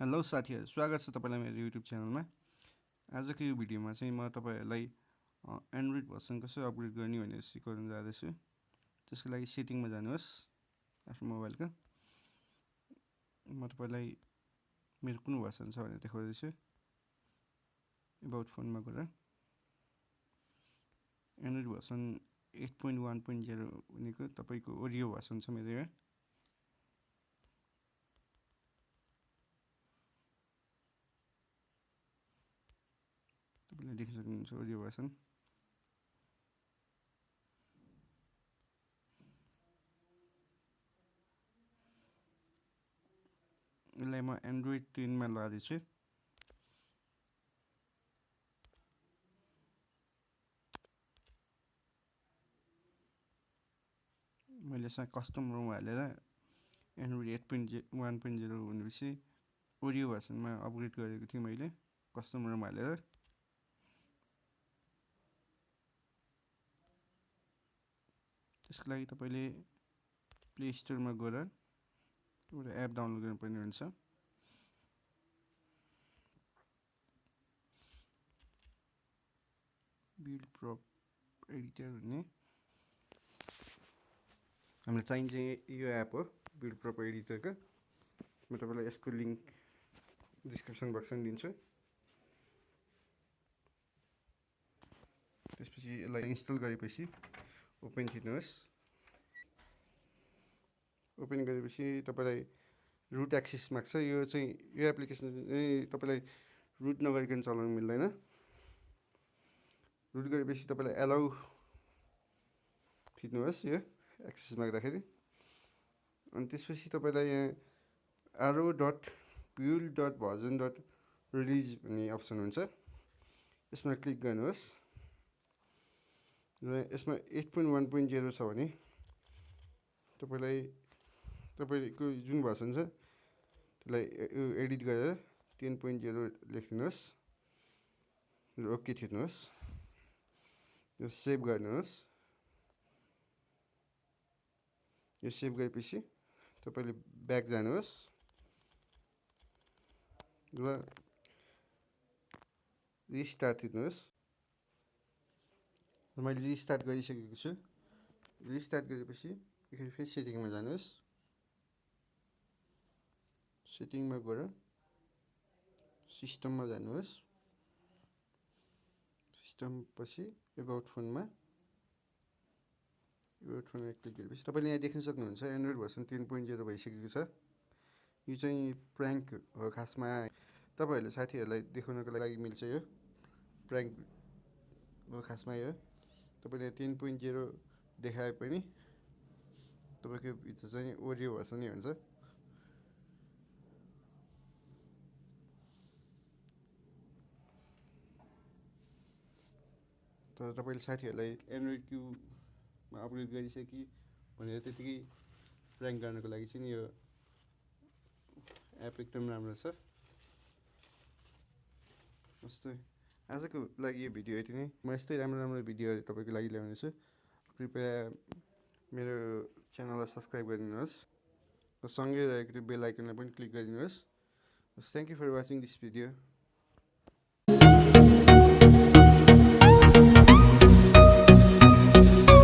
Hello साथीहरू, स्वागत छ तपाईँलाई मेरो युट्युब च्यानलमा। आजको यो भिडियोमा चाहिँ म तपाईँहरूलाई एन्ड्रोइड भर्सन कसरी अपग्रेड गर्ने भनेर सिकाउन जाँदैछु। त्यसको लागि सेटिङमा जानुहोस् आफ्नो मोबाइलको। म तपाईँलाई मेरो कुन भर्सन छ भनेर देखाउँदैछु। एबाउट फोनमा गएर एन्ड्रोइड भर्सन 8.1.0 भनेको तपाईँको ओरियो भर्सन छ मेरो यहाँ। तपाईँले देख्न सक्नुहुन्छ ओरियो भर्सन। यसलाई म एन्ड्रोइड 10 मा लाँदैछु। मैले यसमा कस्टम रोम हालेर एन्ड्रोइड 8.1.0 भनेपछि ओरियो भर्सनमा अपग्रेड गरेको थिएँ मैले कस्टम रोम हालेर। त्यसको लागि तपाईँले प्ले स्टोरमा गएर एउटा एप डाउनलोड गर्नुपर्ने हुन्छ। बिल्ड प्रप एडिटर भन्ने हामीलाई चाहिन्छ यो एप हो, बिल्ड प्रप एडिटरको। म तपाईँलाई यसको लिङ्क डिस्क्रिप्सन बक्समा दिन्छु। त्यसपछि यसलाई इन्स्टल गरेपछि ओपन थिच्नुहोस्। ओपन गरेपछि तपाईँलाई रुट एक्सेस माग्छ। यो एप्लिकेसन चाहिँ तपाईँलाई रुट नगरिकन चलाउन मिल्दैन। रुट गरेपछि तपाईँलाई एलाउ थिच्नुहोस् यो एक्सेस माग्दाखेरि। अनि त्यसपछि तपाईँलाई यहाँ arrow.build.version.release भन्ने अप्सन हुन्छ, यसमा क्लिक गर्नुहोस्। र यसमा 8.1.0 छ भने तपाईँको जुन भर्सन छ त्यसलाई एडिट गरेर 10.0 लेखिदिनुहोस् र ओके थिच्नुहोस्। यो सेभ गर्नुहोस्। यो सेभ गरेपछि तपाईँले ब्याक जानुहोस् र रिस्टार्ट थिच्नुहोस्। मैले रिस्टार्ट गरिसकेको छु। रिस्टार्ट गरेपछि फेरि सेटिङमा जानुहोस्। सेटिङमा गएर सिस्टममा जानुहोस्। सिस्टम पछि एबाउट फोनमा क्लिक गरेपछि तपाईँले यहाँ देख्न सक्नुहुन्छ एन्ड्रोइड भर्सन 10.0 भइसकेको छ। यो चाहिँ प्र्याङ्क हो खासमा। तपाईँहरूले साथीहरूलाई देखाउनको लागि मिल्छ। यो प्र्याङ्क हो खासमा। यो तपाईँले 10.0 देखाए पनि तपाईँको भित्र चाहिँ ओरियो भर्सन नै हुन्छ। तर तपाईँले साथीहरूलाई एन्ड्रोइड क्युमा अपग्रेड गरिसके भनेर त्यतिकै प्र्याङ्क गर्नको लागि चाहिँ यो एप एकदम राम्रो छ। जस्तै आजको लागि यो भिडियो यति नै। म यस्तै राम्रो भिडियोहरू तपाईँको लागि ल्याउनेछु। कृपया मेरो च्यानललाई सब्सक्राइब गरिदिनुहोस् र सँगै रहेको बेल आइकनलाई पनि क्लिक गरिदिनुहोस्। Thank you for watching this video.